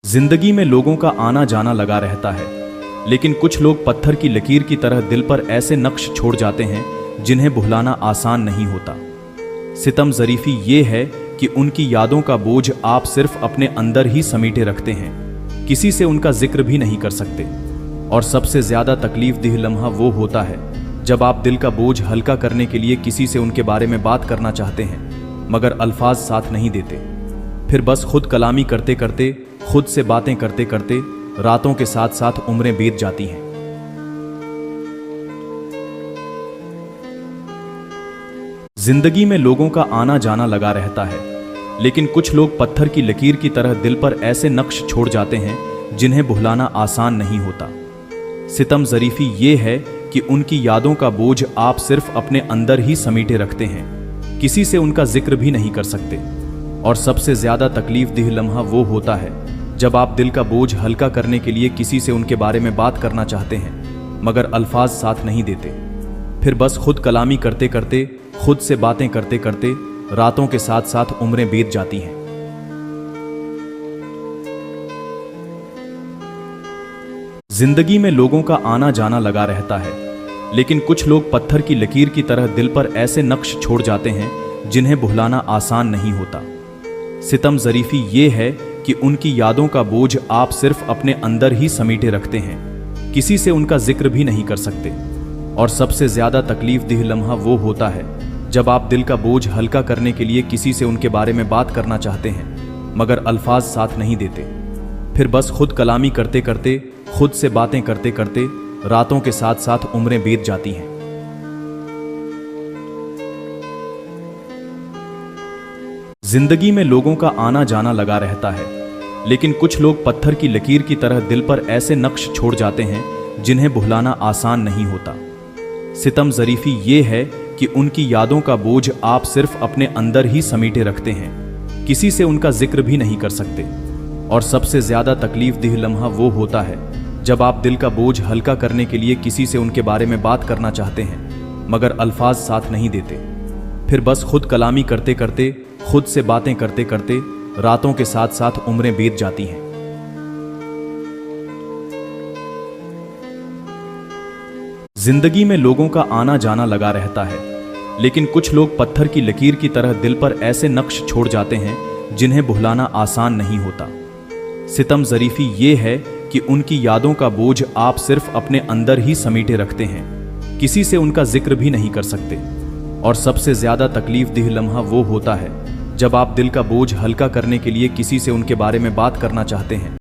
जिंदगी में लोगों का आना जाना लगा रहता है, लेकिन कुछ लोग पत्थर की लकीर की तरह दिल पर ऐसे नक्श छोड़ जाते हैं जिन्हें भुलाना आसान नहीं होता। सितम ज़रीफ़ी ये है कि उनकी यादों का बोझ आप सिर्फ अपने अंदर ही समेटे रखते हैं, किसी से उनका जिक्र भी नहीं कर सकते। और सबसे ज़्यादा तकलीफ देह लम्हा वो होता है जब आप दिल का बोझ हल्का करने के लिए किसी से उनके बारे में बात करना चाहते हैं, मगर अल्फाज साथ नहीं देते। फिर बस खुद कलामी करते करते, खुद से बातें करते करते रातों के साथ साथ उम्रें बीत जाती हैं। जिंदगी में लोगों का आना जाना लगा रहता है, लेकिन कुछ लोग पत्थर की लकीर की तरह दिल पर ऐसे नक्श छोड़ जाते हैं जिन्हें भुलाना आसान नहीं होता। सितम ज़रीफ़ी ये है कि उनकी यादों का बोझ आप सिर्फ अपने अंदर ही समेटे रखते हैं, किसी से उनका जिक्र भी नहीं कर सकते। और सबसे ज़्यादा तकलीफ देह लम्हा वो होता है जब आप दिल का बोझ हल्का करने के लिए किसी से उनके बारे में बात करना चाहते हैं, मगर अल्फाज साथ नहीं देते। फिर बस खुद कलामी करते करते, खुद से बातें करते करते रातों के साथ साथ उम्रें बीत जाती हैं। जिंदगी में लोगों का आना जाना लगा रहता है, लेकिन कुछ लोग पत्थर की लकीर की तरह दिल पर ऐसे नक्श छोड़ जाते हैं जिन्हें भुलाना आसान नहीं होता। सितम ज़रीफ़ी ये है कि उनकी यादों का बोझ आप सिर्फ अपने अंदर ही समेटे रखते हैं, किसी से उनका जिक्र भी नहीं कर सकते। और सबसे ज़्यादा तकलीफ देह लम्हा वो होता है जब आप दिल का बोझ हल्का करने के लिए किसी से उनके बारे में बात करना चाहते हैं, मगर अल्फाज साथ नहीं देते। फिर बस खुद कलामी करते करते, खुद से बातें करते करते रातों के साथ साथ उम्रें बीत जाती हैं। जिंदगी में लोगों का आना जाना लगा रहता है, लेकिन कुछ लोग पत्थर की लकीर की तरह दिल पर ऐसे नक्श छोड़ जाते हैं जिन्हें भुलाना आसान नहीं होता। सितम ज़रीफ़ी ये है कि उनकी यादों का बोझ आप सिर्फ अपने अंदर ही समेटे रखते हैं, किसी से उनका जिक्र भी नहीं कर सकते। और सबसे ज़्यादा तकलीफ देह लम्हा वो होता है जब आप दिल का बोझ हल्का करने के लिए किसी से उनके बारे में बात करना चाहते हैं, मगर अल्फाज साथ नहीं देते। फिर बस खुद कलामी करते करते, खुद से बातें करते करते रातों के साथ साथ उम्रें बीत जाती हैं। जिंदगी में लोगों का आना जाना लगा रहता है, लेकिन कुछ लोग पत्थर की लकीर की तरह दिल पर ऐसे नक्श छोड़ जाते हैं जिन्हें भुलाना आसान नहीं होता। सितम ज़रीफ़ी ये है कि उनकी यादों का बोझ आप सिर्फ अपने अंदर ही समेटे रखते हैं, किसी से उनका जिक्र भी नहीं कर सकते। और सबसे ज़्यादा तकलीफ देह लम्हा वो होता है जब आप दिल का बोझ हल्का करने के लिए किसी से उनके बारे में बात करना चाहते हैं,